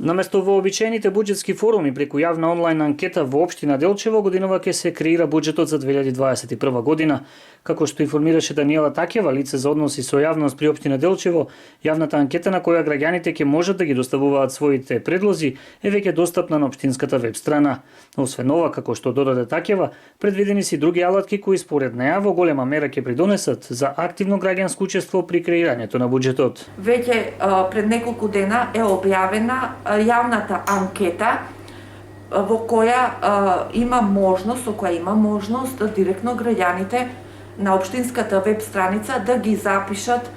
Наместо вообичаените буџетски форуми преку јавна онлайн анкета во општина Делчево, годинава ќе се креира буџетот за 2021 година. Како што информираше Даниела Такева, лице за односи со јавност при општина Делчево, јавната анкета на која граѓаните ќе можат да ги доставуваат своите предлози е веќе достапна на општинската веб страна. Освен ова, како што додаде Такева, предвидени се други алатки кои според неа во голема мера ќе придонесат за активно граѓанско учество при креирањето на буџетот. Веќе пред неколку дена е објавена јавната анкета во која има можност директно граѓаните на општинската веб страница да ги запишат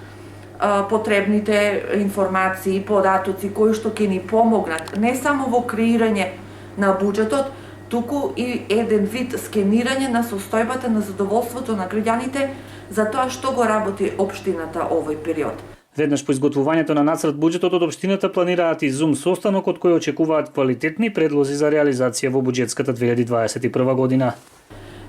потребните информации, податоци кои што ќе ни помогнат не само во креирање на буџетот, туку и еден вид скенирање на состојбата на задоволството на граѓаните за тоа што го работи општината овој период. Веднаш по изготвувањето на нацрт буџетот од општината планираат и Zoom состанок од кој очекуваат квалитетни предлози за реализација во буџетската 2021 година.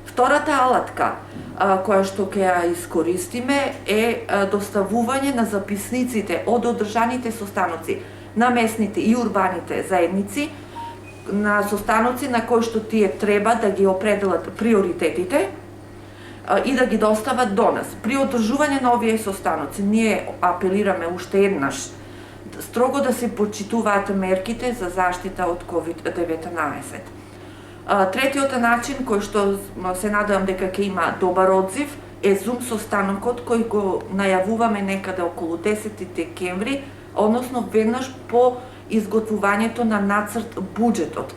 Втората алатка која што ќе ја искористиме е доставување на записниците од одржаните состаноци на местните и урбаните заедници, на состаноци на кои што тие треба да ги определат приоритетите и да ги достават до нас. При одржување на овие состаноци ние апелираме уште еднаш строго да се почитуваат мерките за заштита од COVID-19. Третиот начин кој што се надевам дека ќе има добар одзив е Zoom состанокот кој го најавуваме некаде околу 10 декември, односно веднаш по изготвувањето на нацрт буџетот.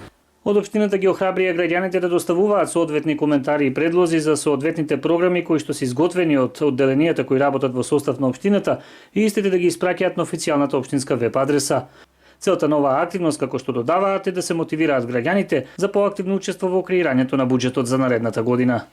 Од општината ги охрабрија граѓаните да доставуваат соодветни коментари и предлози за соодветните програми кои што се изготвени од одделенијата кои работат во состав на општината и истите да ги испраќаат на официјалната општинска веб адреса. Целта на оваа активност, како што додаваат, е да се мотивираат граѓаните за поактивно учество во креирањето на буџетот за наредната година.